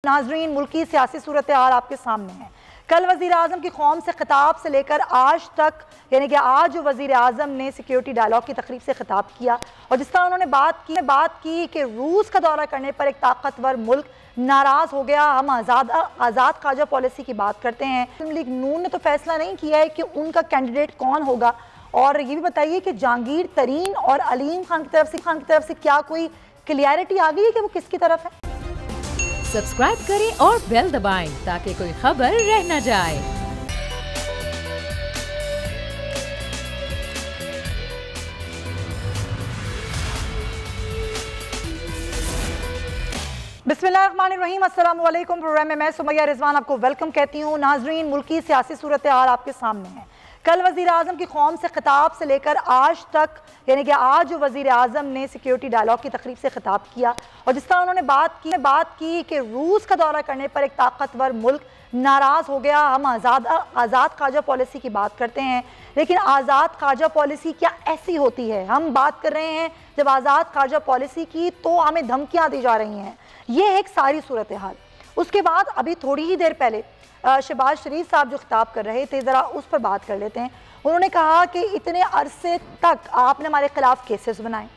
नाजरीन, मुल्की सियासी सूरत हाल आपके सामने है। कल वज़ीर आज़म की कौम से खिताब से लेकर आज तक, यानी कि आज जो वज़ीर आज़म ने सिक्योरिटी डायलॉग की तकरीब से खिताब किया और जिस तरह उन्होंने बात की कि रूस का दौरा करने पर एक ताकतवर मुल्क नाराज़ हो गया। हम आज़ाद ख्वाजा पॉलिसी की बात करते हैं। मुस्लिम लीग नून ने तो फैसला नहीं किया है कि उनका कैंडिडेट कौन होगा। और ये भी बताइए कि जहांगीर तरीन और अलीम खान की तरफ से क्या कोई क्लियरिटी आ गई है कि वो किसकी तरफ है? सब्सक्राइब करें और बेल दबाएं ताकि कोई खबर रह न जाए। बिस्मिल्लाहिर्रहमानिर्रहीम, अस्सलाम वालेकुम। प्रोग्राम में मैं सुमैया रिजवान आपको वेलकम कहती हूँ। नाजरीन, मुल्की सियासी सूरत हाल आपके सामने है। कल वज़ीर आज़म की कौम से खिताब से लेकर आज तक, यानी कि आज जो वज़ीर आज़म ने सिक्योरिटी डायलॉग की तकरीब से खिताब किया और जिस तरह उन्होंने बात की कि रूस का दौरा करने पर एक ताकतवर मुल्क नाराज़ हो गया। हम आज़ाद ख्वाजा पॉलिसी की बात करते हैं, लेकिन आज़ाद ख्वाजा पॉलिसी क्या ऐसी होती है? हम बात कर रहे हैं जब आज़ाद ख्वाजा पॉलिसी की तो हमें धमकियाँ दी जा रही हैं। ये है एक सारी सूरत हाल। उसके बाद अभी थोड़ी ही देर पहले शहबाज शरीफ साहब जो खिताब कर रहे थे, ज़रा उस पर बात कर लेते हैं। उन्होंने कहा कि इतने अरसे तक आपने हमारे खिलाफ केसेस बनाए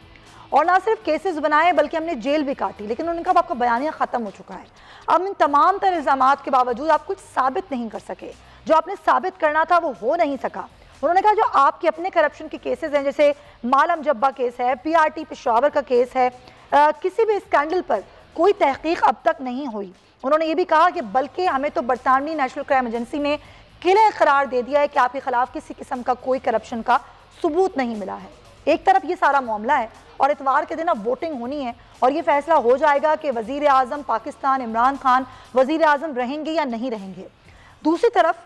और ना सिर्फ केसेस बनाए बल्कि हमने जेल भी काटी, लेकिन उन्होंने कहा आपका बयानिया ख़त्म हो चुका है। अब इन तमाम तर इल्ज़ामात के बावजूद आप कुछ साबित नहीं कर सके। जो आपने साबित करना था वो हो नहीं सका। उन्होंने कहा जो आपके अपने करप्शन के केसेस हैं, जैसे मालम जब्बा केस है, PRT पेशावर का केस है, किसी भी स्कैंडल पर कोई तहकीक अब तक नहीं हुई। उन्होंने ये भी कहा कि बल्कि हमें तो बरतानवी नेशनल क्राइम एजेंसी ने क्लियर करार दे दिया है कि आपके खिलाफ किसी किस्म का कोई करप्शन का सबूत नहीं मिला है। एक तरफ ये सारा मामला है और इतवार के दिन अब वोटिंग होनी है और ये फैसला हो जाएगा कि वज़ीर आज़म पाकिस्तान इमरान खान वज़ीर आज़म रहेंगे या नहीं रहेंगे। दूसरी तरफ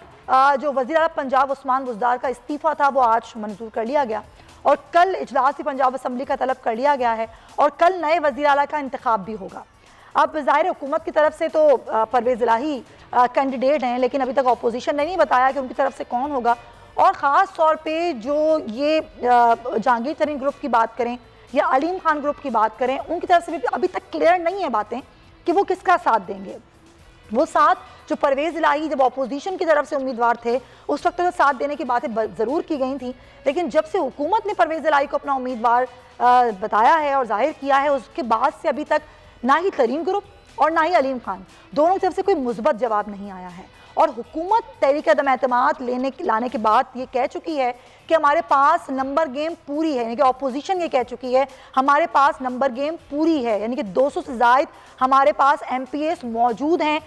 जो वज़ीर आज़म पंजाब उस्मान बुज़दार का इस्तीफ़ा था वो आज मंजूर कर लिया गया और कल इजलास पंजाब असम्बली का तलब कर लिया गया है और कल नए वज़ीर आला का इंतखाब भी होगा। अब ज़ाहिर हुकूमत की तरफ से तो परवेज़ इलाही कैंडिडेट हैं, लेकिन अभी तक अपोजिशन ने नहीं बताया कि उनकी तरफ से कौन होगा। और ख़ास तौर पे जो ये जहांगीर तरीन ग्रुप की बात करें या अलीम खान ग्रुप की बात करें, उनकी तरफ से भी अभी तक क्लियर नहीं है बातें कि वो किसका साथ देंगे। वो साथ जो परवेज़ इलाही जब अपोजिशन की तरफ से उम्मीदवार थे उस वक्त तो साथ देने की बातें ज़रूर की गई थी, लेकिन जब से हुकूमत ने परवेज़ इलाही को अपना उम्मीदवार बताया है और जाहिर किया है, उसके बाद से अभी तक ना ही तरीन ग्रुप और ना ही अलीम खान दोनों की तरफ से कोई मुस्बत जवाब नहीं आया है। और हुकूमत तहरीक अदम एतमाद लाने के बाद ये कह चुकी है कि हमारे पास नंबर गेम पूरी है, यानी कि अपोजिशन ये कह चुकी है हमारे पास नंबर गेम पूरी है, यानी कि 200 से ज़ायद हमारे पास MPs मौजूद हैं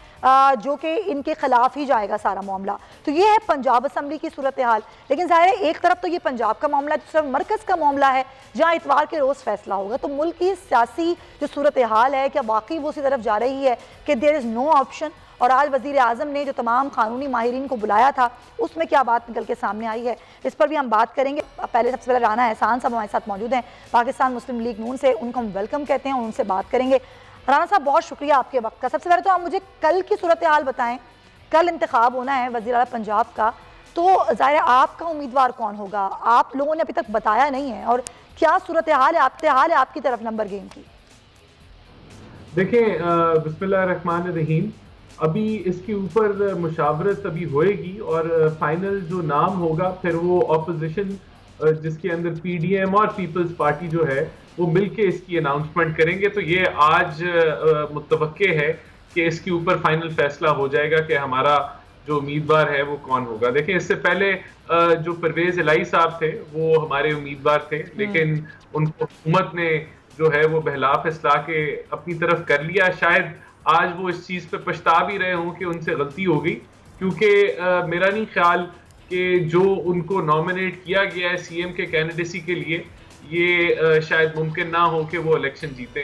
जो कि इनके खिलाफ ही जाएगा सारा मामला। तो ये है पंजाब असम्बली की सूरत हाल। लेकिन ज़ाहिर है एक तरफ तो ये पंजाब का मामला है, दूसरा मरकज़ का मामला है जहाँ इतवार के रोज़ फैसला होगा। तो मुल्क की सियासी जो सूरत हाल है क्या वाकई वो उसी तरफ जा रही है कि देयर इज़ नो ऑप्शन? और आज वज़ीर आज़म ने जो तमाम कानूनी माहिरीन को बुलाया था उसमें क्या बात निकल के सामने आई है, इस पर भी हम बात करेंगे। पहले सबसे पहले राना एहसान साहब हमारे साथ मौजूद हैं पाकिस्तान मुस्लिम लीग नून से, उनको हम वेलकम कहते हैं और उनसे बात करेंगे। राना साहब, बहुत शुक्रिया आपके वक्त का। सबसे पहले तो आप मुझे कल की सूरत हाल बताएं। कल इंतखाब होना है वज़ीर आला पंजाब का, तो ज़ाहिर है आपका उम्मीदवार कौन होगा? आप लोगों ने अभी तक बताया नहीं है और क्या सूरत हाल है आपकी तरफ नंबर गेम की? देखिए, बिस्मिल्लाहिर्रहमानिर्रहीम, अभी इसके ऊपर मुशावरत अभी होएगी और फाइनल जो नाम होगा फिर वो ऑपोजिशन जिसके अंदर PDM और पीपल्स पार्टी जो है वो मिलके इसकी अनाउंसमेंट करेंगे। तो ये आज मुत्तवक्के है कि इसके ऊपर फाइनल फैसला हो जाएगा कि हमारा जो उम्मीदवार है वो कौन होगा। देखिए, इससे पहले जो परवेज़ इलाही साहब थे वो हमारे उम्मीदवार थे, लेकिन उनको हुकूमत ने जो है वो बहला फैसला के अपनी तरफ कर लिया। शायद आज वो इस चीज़ पे पछता भी रहे हों कि उनसे गलती हो गई, क्योंकि मेरा नहीं ख्याल कि जो उनको नॉमिनेट किया गया है CM के कैंडिडेसी के लिए ये शायद मुमकिन ना हो कि वो इलेक्शन जीते।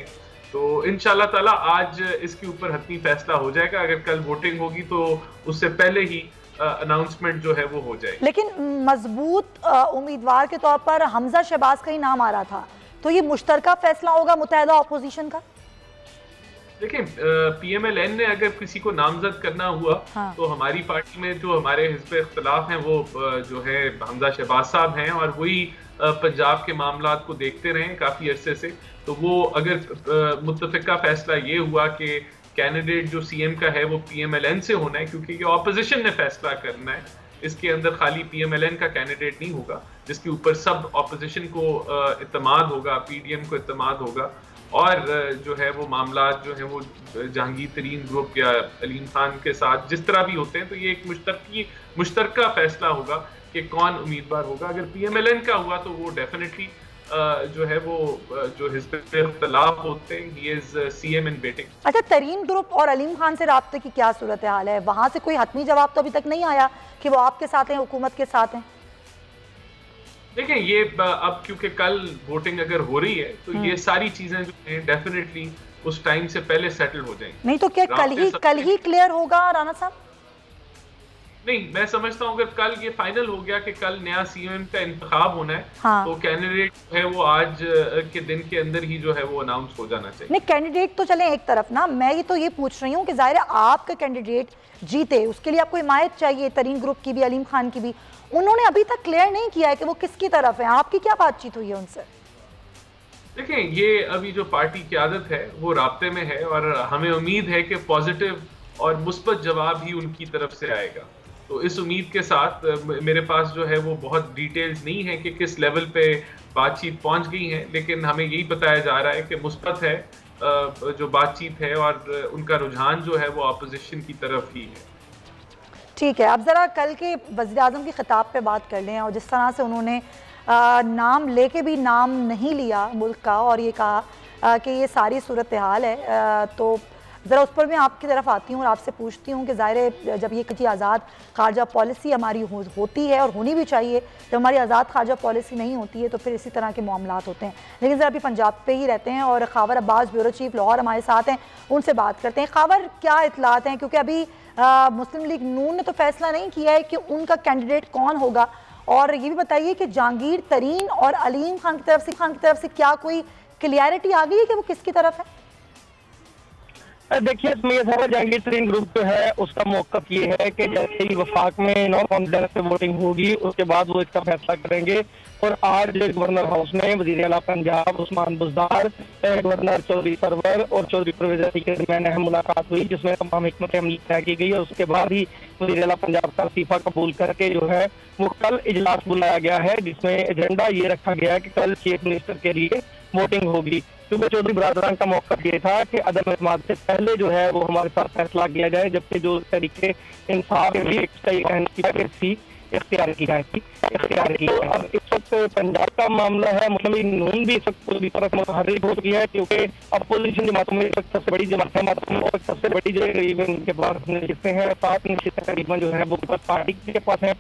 तो इंशाल्लाह ताला आज इसके ऊपर हतमी फैसला हो जाएगा। अगर कल वोटिंग होगी तो उससे पहले ही अनाउंसमेंट जो है वो हो जाएगी। लेकिन मजबूत उम्मीदवार के तौर पर हमजा शहबाज का ही नाम आ रहा था, तो ये मुश्तरका फैसला होगा मुत्तहिदा अपोजिशन का? देखिए, PMLN ने अगर किसी को नामजद करना हुआ तो हमारी पार्टी में जो हमारे हिस्ब इख्तिलाफ हैं वो जो है हमजा शहबाज साहब हैं और वही पंजाब के मामलात को देखते रहे काफ़ी अरसे से। तो वो अगर मुत्तफ़िका फैसला ये हुआ कि कैंडिडेट जो सीएम का है वो पीएमएलएन से होना है, क्योंकि ये ऑपोजिशन ने फैसला करना है। इसके अंदर खाली पीएमएलएन का कैंडिडेट नहीं होगा, जिसके ऊपर सब ऑपोजिशन को इत्तेमाद होगा, पीडीएम को इत्तेमाद होगा, और जो है वो मामला जो है वो जहांगीर तरीन ग्रुप या अलीम खान के साथ जिस तरह भी होते हैं, तो ये एक मुश्तरका फैसला होगा कि कौन उम्मीदवार होगा। अगर पीएमएलएन का हुआ तो वो डेफिनेटली जो है वो जो हिज़्ब इख्तिलाफ होते हैं, he is CM in waiting. अच्छा, तरीन ग्रुप और अलीम खान से राब्ते की क्या सूरत हाल है? वहां से कोई हतमी जवाब तो अभी तक नहीं आया कि वो आपके साथ हैं, हुकूमत के साथ हैं? देखिए, ये अब क्योंकि कल वोटिंग अगर हो रही है तो ये सारी चीजें जो हैं डेफिनेटली उस टाइम से पहले सेटल हो जाएंगी। नहीं तो क्या कल ही क्लियर होगा राना साहब? नहीं, मैं समझता हूँ अगर कल ये फाइनल हो गया कि कल नया सीएम का इंतखाब होना है, हाँ। तो कैंडिडेट है वो आज के दिन के अंदर ही जो है वो अनाउंस हो जाना चाहिए। नहीं, कैंडिडेट तो चले एक तरफ ना, मैं ये पूछ रही हूँ कि जाहिर है आपका कैंडिडेट जीते, उसके लिए आपको हिमायत चाहिए, तरीन ग्रुप की भी, अलीम खान की भी। उन्होंने अभी तक क्लियर नहीं किया है कि वो किसकी तरफ है। आपकी क्या बातचीत हुई है उनसे? देखिए, ये अभी जो पार्टी की आदत है वो राब्ते में है, और हमें उम्मीद है कि पॉजिटिव और मुस्बत जवाब ही उनकी तरफ से आएगा। तो इस उम्मीद के साथ मेरे पास जो है वो बहुत डिटेल्स नहीं है कि किस लेवल पे बातचीत पहुंच गई है, लेकिन हमें यही बताया जा रहा है कि मुस्बत है जो बातचीत है, और उनका रुझान जो है वो अपोजिशन की तरफ ही है। ठीक है, अब ज़रा कल के वज़ीर आज़म के खिताब पे बात कर लें, और जिस तरह से उन्होंने नाम लेके भी नाम नहीं लिया मुल्क का, और ये कहा कि ये सारी सूरत हाल है, तो ज़रा उस पर मैं आपकी तरफ आती हूँ और आपसे पूछती हूँ कि ज़ाहिर है जब ये किसी आज़ाद खारजा पॉलिसी हमारी होती है और होनी भी चाहिए, जब हमारी आज़ाद खारजा पॉलिसी नहीं होती है तो फिर इसी तरह के मामलात होते हैं। लेकिन ज़रा अभी पंजाब पे ही रहते हैं और खावर अब्बास ब्यूरो चीफ लाहौर हमारे साथ हैं, उनसे बात करते हैं। खावर, क्या इतलात हैं? क्योंकि अभी मुस्लिम लीग नून ने तो फैसला नहीं किया है कि उनका कैंडिडेट कौन होगा, और ये भी बताइए कि जहांगीर तरीन और अलीम खान की तरफ से क्या कोई क्लियरिटी आ गई है कि वो किसकी तरफ है? देखिए, इसमें यह सारा जहांगीर तरीन ग्रुप जो है उसका मौक़िफ़ ये है कि जैसे ही वफाक में नो कॉन्फिडेंस पे वोटिंग होगी उसके बाद वो इसका फैसला करेंगे। और आज गवर्नर हाउस में वज़ीर आला पंजाब उस्मान बुज़दार, गवर्नर चौधरी सरवर और चौधरी परवेज़ के दरमियान अहम मुलाकात हुई, जिसमें तमाम हिकमत अमली तय की गई, और उसके बाद ही वज़ीर आला पंजाब का इस्तीफ़ा कबूल करके जो है वो कल इजलास बुलाया गया है, जिसमें एजेंडा ये रखा गया है कि कल चीफ मिनिस्टर के लिए वोटिंग होगी। क्योंकि चौधरी बरादरान का मौक़िफ़ ये था कि अदम एतमाद से पहले जो है वो हमारे साथ फैसला किया जाए, जबकि जो तरीके इंसाफ भी इख्तियार की जाएगी। तो अब इस वक्त पंजाब का मामला है, मुस्लिम लीग नून भी इस वक्त पूरी तरह मुतहर्रिक हो चुकी है, क्योंकि अपोजिशन जमातों में सबसे बड़ी जमात है, और सबसे बड़ी जो करीबन के पास नशिस्तें हैं, 7 नशिस्तें करीबन जो है वो पार्टी के पास है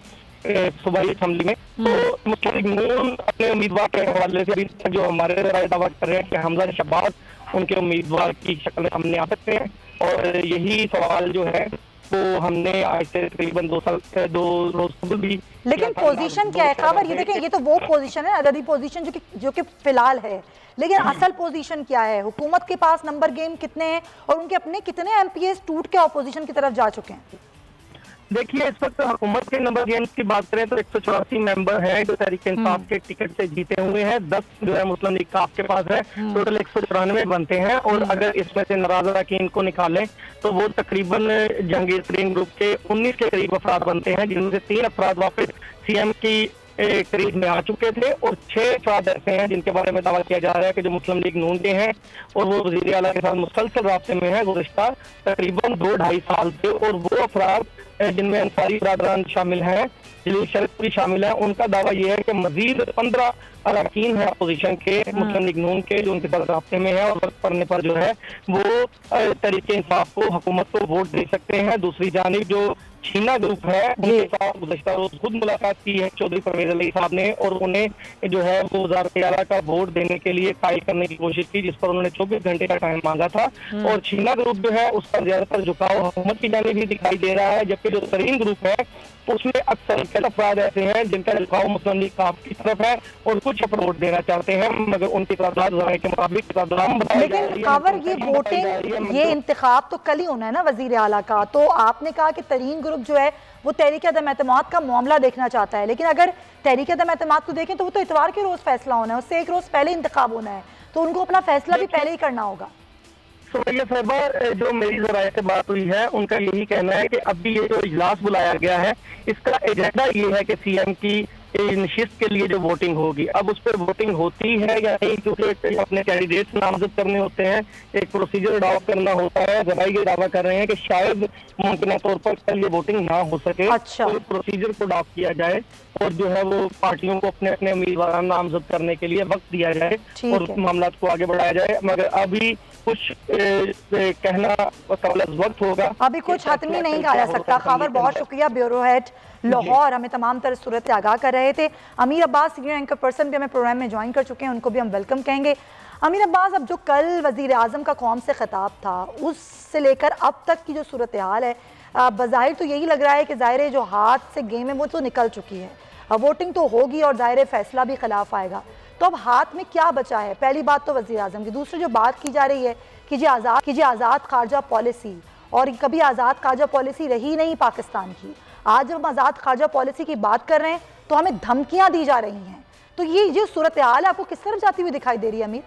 सूबाई असेंबली में। तो मुस्लिम लीग नून अपने उम्मीदवार के हवाले से अभी जो हमारे राय दावा कर रहे हैं कि हमजा शहबाज उनके उम्मीदवार की शक्ल में सामने आ सकते हैं, और यही सवाल जो है वो हमने आज से तकरीबन 2 रोज कबल भी। लेकिन पोजीशन क्या है खाबर? ये देखें, ये तो वो पोजीशन है, अददी पोजीशन जो कि फिलहाल है, लेकिन असल पोजीशन क्या है? हुकूमत के पास नंबर गेम कितने हैं और उनके अपने कितने एमपीएस टूट के अपोजिशन की तरफ जा चुके हैं? देखिए, इस वक्त हुकूमत के नंबर गेम्स की बात करें तो 184 मेंबर हैं जो तहरीक इंसाफ के टिकट से जीते हुए हैं, 10 जो है मुस्लिम लीग काफ के पास है, टोटल 194 बनते हैं। और अगर इसमें से नाराज अरकान को निकालें तो वो तकरीबन जहांगीर तरीन ग्रुप के 19 के करीब अफराद बनते हैं, जिनमें से 3 अफराद वापस सीएम की करीब में आ चुके थे, और 6 अफराद ऐसे हैं जिनके बारे में दावा किया जा रहा है कि जो मुस्लिम लीग नून के हैं और वो वज़ीर आला के साथ मुसलसल राब्ते में है गुज़िश्ता तकरीबन 2-2.5 साल से। और वो अफराद जिनमें अंसारी बरादरान शामिल हैं, जलील शरीफपुरी शामिल है, उनका दावा यह है कि मजीद 15 अरकान है अपोजिशन के मुस्लिम लीग नून के जो उनके साथ राब्ते में है, और वक्त पड़ने पर जो है वो तरीके इंसाफ को हुकूमत को वोट दे सकते हैं। दूसरी जानिब जो छीना ग्रुप है उनके साथ गुज़श्ता रोज खुद मुलाकात की है चौधरी परवेज़ अली साहब ने, और उन्हें जो है वो वज़ारत आला का वोट देने के लिए कायल करने की कोशिश की, जिस पर उन्होंने 24 घंटे का टाइम मांगा था। और छीना ग्रुप जो है उसका ज्यादातर झुकाव हुकूमत की जानिब भी दिखाई दे रहा है, जबकि जो तरीन ग्रुप है उसमें अक्सर अफराद ऐसे हैं जिनका झुकाव मुस्लिम लीग काफ की तरफ है और कुछ वोट देना चाहते हैं, मगर उनकी तादाद के मुताबिक। लेकिन खबर ये वोटिंग, ये इंतखाब तो कल ही होना है ना वजीर आला का, तो आपने कहा कि तरीन ग्रुप जो है वो तहरीक अदम एतमाद का मामला देखना चाहता है, लेकिन अगर तहरीक अदम एतमाद को देखें तो वो तो इतवार के रोज फैसला होना है, उससे एक रोज पहले इंतखाब होना है, तो उनको अपना फैसला भी पहले ही करना होगा। सुमैया साहिबा, जो मेरी जराये से बात हुई है उनका यही कहना है कि अभी ये जो इजलास बुलाया गया है इसका एजेंडा ये है कि सीएम की नशिस्त के लिए जो वोटिंग होगी, अब उस पर वोटिंग होती है या नहीं, क्योंकि अपने कैंडिडेट्स नामजद करने होते हैं, एक प्रोसीजर अडॉप्ट करना होता है। जरा ये दावा कर रहे हैं कि शायद मुमकिन तौर पर कल ये वोटिंग ना हो सके। अच्छा। तो प्रोसीजर को अडॉप्ट किया जाए और जो है वो पार्टियों को अपने अपने उम्मीदवार नामजद करने के लिए वक्त दिया जाए और उस मामला को आगे बढ़ाया जाए। मगर अभी कुछ कहना कबल वक्त होगा, अभी कुछ हतमी नहीं कहा जा सकता। खबर बहुत शुक्रिया, ब्यूरो हेड लाहौर हमें तमाम तरह सूरत से आगाह कर रहे थे। अमीर अब्बास सीनियर एंकर पर्सन भी हमें प्रोग्राम में ज्वाइन कर चुके हैं, उनको भी हम वेलकम कहेंगे। अमीर अब्बास, अब जो कल वजीर आजम का कौम से खिताब था उससे लेकर अब तक की जो सूरत हाल है, बज़ाहिर तो यही लग रहा है कि ज़ाहिर जो हाथ से गेम है वो तो निकल चुकी है, अब वोटिंग तो होगी और ज़ाहिर फैसला भी खिलाफ आएगा। तो अब हाथ में क्या बचा है? पहली बात तो वज़ीर आज़म की। दूसरी जो बात की जा रही है कि जी आज़ाद खारजा पॉलिसी, और कभी आज़ाद खारजा पॉलिसी रही नहीं पाकिस्तान की। आज जब हम आज़ाद खारजा पॉलिसी की बात कर रहे हैं तो हमें धमकियां दी जा रही हैं। तो ये जो सूरत हाल है आपको किस तरफ जाती हुई दिखाई दे रही है? अमीर,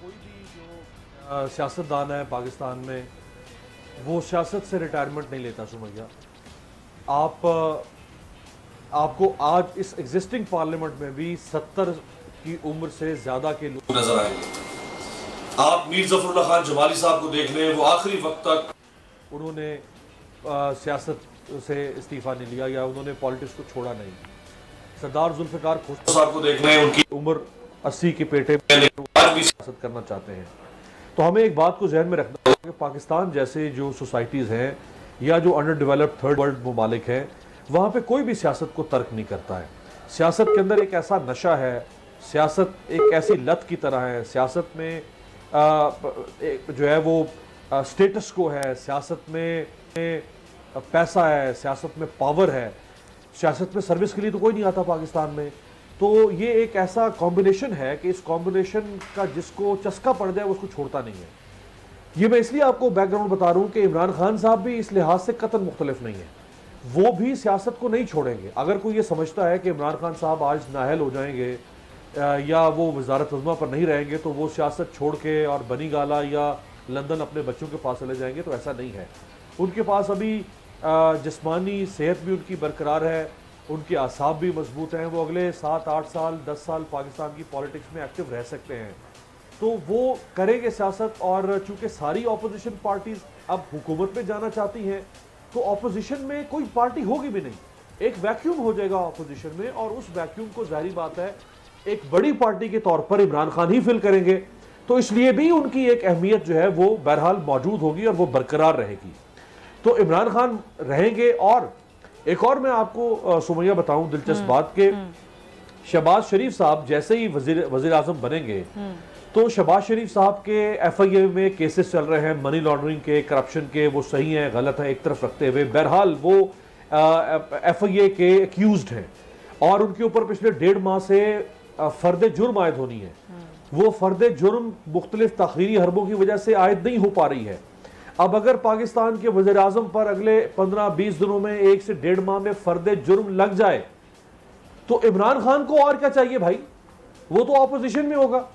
कोई भी जो सियासतदान है पाकिस्तान में वो सियासत से रिटायरमेंट नहीं लेता। सुमैया, आपको आज इस एग्जिस्टिंग पार्लियामेंट में भी 70 की उम्र से ज्यादा के लोग नजर आएंगे। आप मीर जफरुल्लाह खान जमाली साहब को देख लें, वो आखिरी वक्त तक उन्होंने सियासत से इस्तीफा नहीं लिया या उन्होंने पॉलिटिक्स को छोड़ा नहीं। सरदार जुल्फिकार खुशरो साहब को देख लें, उनकी उम्र 80 के पेटे में आज भी सियासत करना चाहते हैं। तो हमें एक बात को जहन में रखना होगा कि पाकिस्तान जैसे जो सोसाइटीज़ हैं या जो अंडर डेवलप्ड थर्ड वर्ल्ड ममालिक हैं, वहाँ पे कोई भी सियासत को तर्क नहीं करता है। सियासत के अंदर एक ऐसा नशा है, सियासत एक ऐसी लत की तरह है। सियासत में जो है वो स्टेटस को है, सियासत में पैसा है, सियासत में पावर है। सियासत में सर्विस के लिए तो कोई नहीं आता पाकिस्तान में। तो ये एक ऐसा कॉम्बिनेशन है कि इस कॉम्बिनेशन का जिसको चस्का पड़ जाए उसको छोड़ता नहीं है। ये मैं इसलिए आपको बैकग्राउंड बता रहा हूँ कि इमरान खान साहब भी इस लिहाज से कतन मुख्तलिफ नहीं है, वो भी सियासत को नहीं छोड़ेंगे। अगर कोई ये समझता है कि इमरान खान साहब आज नाअहल हो जाएंगे या वो वजारत अज़्मा पर नहीं रहेंगे तो वो सियासत छोड़ के और बनी गाला या लंदन अपने बच्चों के पास चले जाएंगे, तो ऐसा नहीं है। उनके पास अभी जिस्मानी सेहत भी उनकी बरकरार है, उनके आसाब भी मजबूत हैं, वो अगले 7-8 साल 10 साल पाकिस्तान की पॉलिटिक्स में एक्टिव रह सकते हैं। तो वो करेंगे सियासत। और चूँकि सारी अपोजिशन पार्टीज अब हुकूमत में जाना चाहती हैं तो अपोजिशन में कोई पार्टी होगी भी नहीं, एक वैक्यूम हो जाएगा अपोजिशन में, और उस वैक्यूम को जाहिर बात है एक बड़ी पार्टी के तौर पर इमरान खान ही फिल करेंगे। तो इसलिए भी उनकी एक अहमियत जो है वो बहरहाल मौजूद होगी और वो बरकरार रहेगी। तो इमरान खान रहेंगे। और एक और मैं आपको सुमैया बताऊं दिलचस्प बात के, शहबाज शरीफ साहब जैसे ही वजीर आजम बनेंगे तो शहबाज शरीफ साहब के FIA में केसेस चल रहे हैं मनी लॉन्ड्रिंग के, करप्शन के, वो सही हैं गलत है एक तरफ रखते हुए, बहरहाल वो FIA के एक्यूज्ड हैं और उनके ऊपर पिछले 1.5 माह से फर्द जुर्म आयद होनी है। वो फर्द जुर्म मुख्तलिफ तखरीरी हरबों की वजह से आयद नहीं हो पा रही है। अब अगर पाकिस्तान के वज़ीर आज़म पर अगले 15-20 दिनों में 1 से 1.5 माह में फर्द जुर्म लग जाए तो इमरान खान को और क्या चाहिए भाई? वो तो ऑपोजिशन में होगा,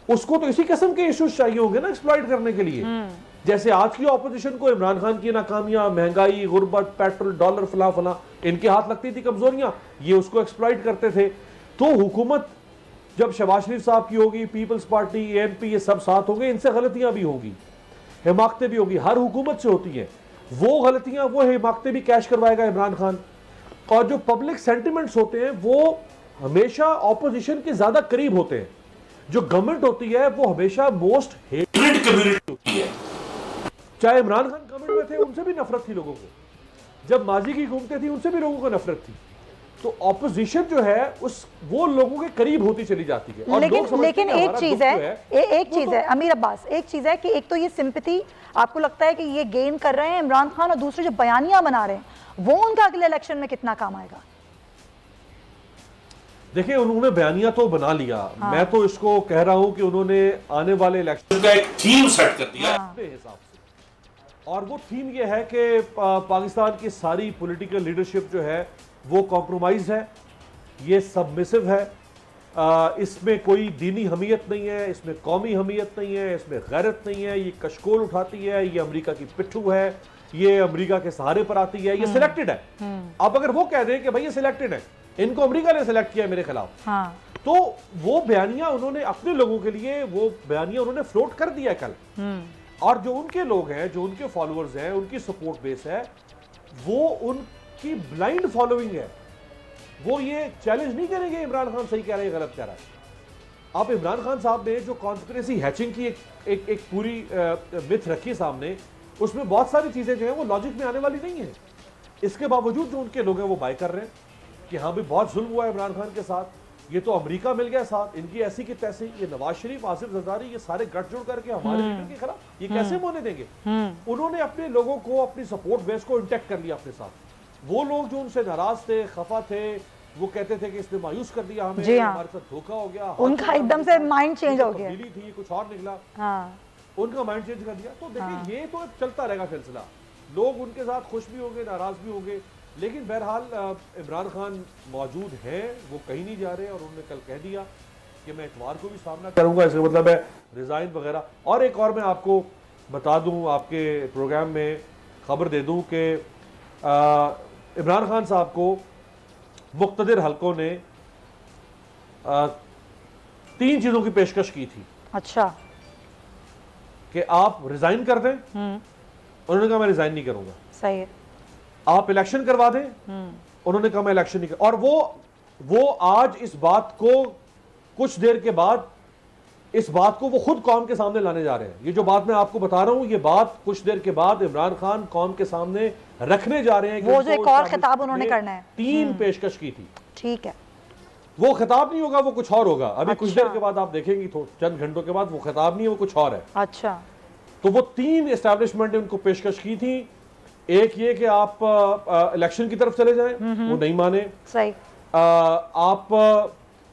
उसको तो इसी किस्म के इश्यूज चाहिए होंगे ना एक्सप्लॉइट करने के लिए। जैसे आज की ऑपोजिशन को इमरान खान की नाकामियां, महंगाई, गुर्बत, पेट्रोल, डॉलर, फला फला इनके हाथ लगती थी कमजोरियां, ये उसको एक्सप्लॉइट करते थे। तो हुकूमत जब शहबाज शरीफ साहब की होगी, पीपल्स पार्टी, ANP ये सब साथ होंगे, इनसे गलतियां भी होंगी, हिमाकतें भी होगी, हर हुकूमत से होती हैं वो गलतियां, वो हिमाकतें भी कैश करवाएगा इमरान खान। और जो पब्लिक सेंटिमेंट्स होते हैं वो हमेशा ऑपोजिशन के ज्यादा करीब होते हैं। जो गवर्नमेंट होती है वो हमेशा मोस्ट हेटेड कम्युनिटी होती है। चाहे इमरान खान गवर्नमेंट में थे उनसे भी नफरत थी लोगों को, जब माजी की हुकूमतें थी उनसे भी लोगों को नफरत थी। तो ऑपोजिशन जो है उस वो लोगों के करीब होती चली जाती है। और लेकिन एक चीज है अमीर अब्बास, एक चीज है कि एक तो ये सिंपैथी आपको लगता है कि ये गेन कर रहे हैं इमरान खान, और दूसरे जो बयानियां बना रहे हैं वो उनका अगले इलेक्शन में कितना काम आएगा? देखिए उन्होंने बयानिया तो बना लिया। हाँ। मैं तो इसको कह रहा हूं कि उन्होंने आने वाले इलेक्शन का एक थीम सेट कर दिया अपने हिसाब से, और वो थीम ये है कि पाकिस्तान की सारी पॉलिटिकल लीडरशिप जो है वो कॉम्प्रोमाइज है, ये सबमिसिव है, इसमें कोई दीनी हमीयत नहीं है, इसमें कौमी हमीयत नहीं है, इसमें गैरत नहीं है, ये कशकोल उठाती है, ये अमेरिका की पिट्ठू है, ये अमेरिका के सहारे पर आती है, ये सिलेक्टेड है। अब अगर वो कह दें कि भाई ये सिलेक्टेड है, इनको अमेरिका ने सिलेक्ट किया मेरे खिलाफ, हाँ। तो वो बयानिया उन्होंने अपने लोगों के लिए वो बयानिया उन्होंने फ्लोट कर दिया कल। और जो उनके लोग हैं, जो उनके फॉलोअर्स हैं, उनकी सपोर्ट बेस है, वो उनकी ब्लाइंड फॉलोइंग है। वो ये चैलेंज नहीं करेंगे इमरान खान सही कह रहे हैं, गलत कह रहा है। अब इमरान खान साहब ने जो कॉन्स्पिरेसी हैचिंग की एक पूरी मिथ रखी सामने, उसमें बहुत सारी चीजें जो है वो लॉजिक में आने वाली नहीं है। इसके बावजूद जो उनके लोग हैं वो बाय कर रहे हैं कि हाँ भाई बहुत जुल्म हुआ है इमरान खान के साथ, ये तो अमेरिका मिल गया साथ, इनकी ऐसी की तैसी, ये नवाज शरीफ, आसिफ जरदारी, ये सारे गठजोड़ करके हमारे लीडर के खिलाफ ये कैसे होने देंगे। उन्होंने अपने लोगों को, अपनी सपोर्ट बेस को इंटैक्ट कर लिया अपने साथ। वो लोग जो उनसे नाराज थे, खफा थे, वो कहते थे कि इसने मायूस कर दिया हमें, हमारे साथ धोखा हो गया, उनका एकदम से माइंड चेंज हो गया, मिली थी कुछ और निकला, हाँ। उनका माइंड चेंज कर दिया। तो देखिए ये तो चलता रहेगा सिलसिला, लोग उनके साथ खुश भी होंगे, नाराज भी होंगे, लेकिन बहरहाल इमरान खान मौजूद हैं, वो कहीं नहीं जा रहे। और उन्होंने कल कह दिया कि मैं इतवार को भी सामना करूंगा, इसका मतलब है रिजाइन वगैरह। और एक और मैं आपको बता दूं, आपके प्रोग्राम में खबर दे दूं कि इमरान खान साहब को मुख्तदिर हलकों ने 3 चीजों की पेशकश की थी। अच्छा। कि आप रिजाइन कर दें, उन्होंने कहा मैं रिजाइन नहीं करूंगा। सही है। आप इलेक्शन करवा दें, उन्होंने कहा मैं इलेक्शन नहीं कर। और वो आज इस बात को कुछ देर के बाद, इस बात को वो खुद कौम के सामने लाने जा रहे हैं। ये जो बात मैं आपको बता रहा हूं, ये बात कुछ देर के बाद इमरान खान कौम के सामने रखने जा रहे हैं। वो जो एक और खिताब उन्होंने करना है, 3 पेशकश की थी। ठीक है। वो खिताब नहीं होगा, वो कुछ और होगा। अभी कुछ देर के बाद आप देखेंगी, चंद घंटों के बाद, वो खिताब नहीं है, वो कुछ और है। अच्छा। तो वो 3 एस्टैब्लिशमेंट ने उनको पेशकश की थी। एक ये कि आप इलेक्शन की तरफ चले जाएं, वो नहीं माने। सही। आप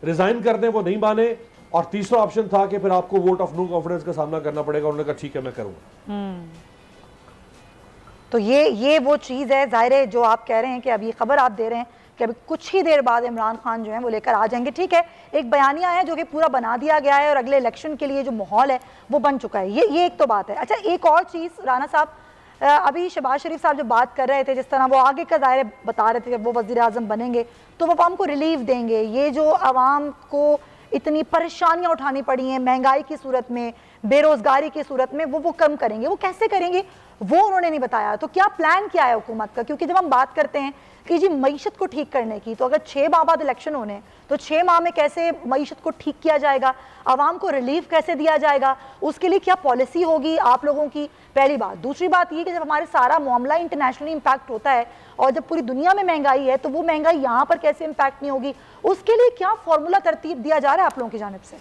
रिजाइन कर दें, वो नहीं माने। और तीसरा ऑप्शन था कि फिर आपको वोट ऑफ नो कॉन्फिडेंस का सामना करना पड़ेगा। उन्होंने कहा ठीक है मैं करूंगा। तो ये वो चीज़ है, जाहिर है जो आप कह रहे हैं कि अभी खबर आप दे रहे हैं कि अभी कुछ ही देर बाद इमरान खान जो है वो लेकर आ जाएंगे। ठीक है, एक बयानिया है जो कि पूरा बना दिया गया है और अगले इलेक्शन के लिए जो माहौल है वो बन चुका है। ये एक तो बात है। अच्छा, एक और चीज़ राना साहब, अभी शहबाज शरीफ साहब जो बात कर रहे थे, जिस तरह वो आगे का ज़ाहिर बता रहे थे कि वो वज़ीर आज़म बनेंगे तो वो आवाम को रिलीफ देंगे। ये जो आवाम को इतनी परेशानियां उठानी पड़ी हैं महंगाई की सूरत में, बेरोजगारी की सूरत में, वो कम करेंगे। वो कैसे करेंगे वो उन्होंने नहीं बताया। तो क्या प्लान क्या है हुकूमत का? क्योंकि जब हम बात करते हैं कि जी मईशत को ठीक करने की, तो अगर 6 माह बाद इलेक्शन होने, तो 6 माह में कैसे मईशत को ठीक किया जाएगा, आवाम को रिलीफ कैसे दिया जाएगा, उसके लिए क्या पॉलिसी होगी आप लोगों की? पहली बात। दूसरी बात ये कि जब हमारे सारा मामला इंटरनेशनली इम्पैक्ट होता है और जब पूरी दुनिया में महंगाई है, तो वो महंगाई यहाँ पर कैसे इम्पैक्ट नहीं होगी, उसके लिए क्या फॉर्मूला तरतीब दिया जा रहा है आप लोगों की जानिब से?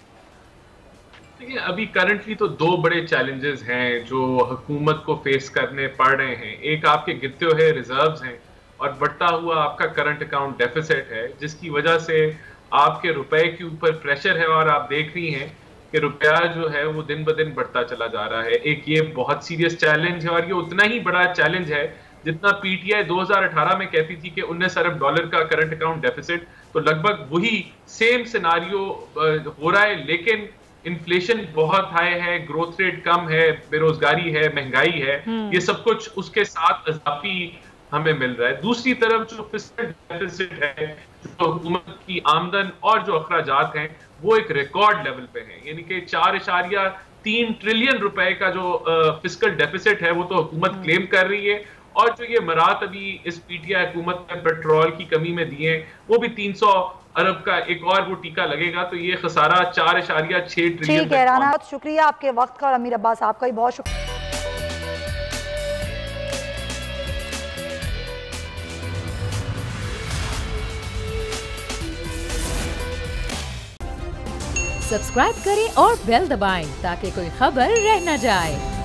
देखिए, अभी करंटली तो 2 बड़े चैलेंजेस हैं जो हुकूमत को फेस करने पड़ रहे हैं। एक आपके गिरते हुए रिजर्व्स हैं और बढ़ता हुआ आपका करंट अकाउंट डेफिसिट है, जिसकी वजह से आपके रुपए के ऊपर प्रेशर है और आप देख रही हैं कि रुपया जो है वो दिन ब दिन बढ़ता चला जा रहा है। एक ये बहुत सीरियस चैलेंज है और ये उतना ही बड़ा चैलेंज है जितना पीटीआई 2018 में कहती थी कि $19 अरब का करंट अकाउंट डेफिसिट। तो लगभग वही सेम सिनारियो हो रहा है, लेकिन इन्फ्लेशन बहुत हाई है, ग्रोथ रेट कम है, बेरोजगारी है, महंगाई है, ये सब कुछ उसके साथ इजाफी हमें मिल रहा है। दूसरी तरफ जो फिस्कल डेफिसिट है, जो हुकूमत की आमदन और जो अखराजात हैं, वो एक रिकॉर्ड लेवल पे हैं। यानी कि 4.3 ट्रिलियन रुपए का जो फिस्कल डेफिसिट है वो तो हुकूमत क्लेम कर रही है। और जो ये मरात अभी इस पीटीआई हुकूमत ने पेट्रोल की कमी में दिए हैं, वो भी 300 अरब का एक और वो टीका लगेगा, तो ये खसारा 4.6 ट्रिलियन। ठीक है राना, बहुत शुक्रिया आपके वक्त का और अमीर अब्बास आपका भी बहुत शुक्रिया। सब्सक्राइब करें और बेल दबाएं ताकि कोई खबर रह न जाए।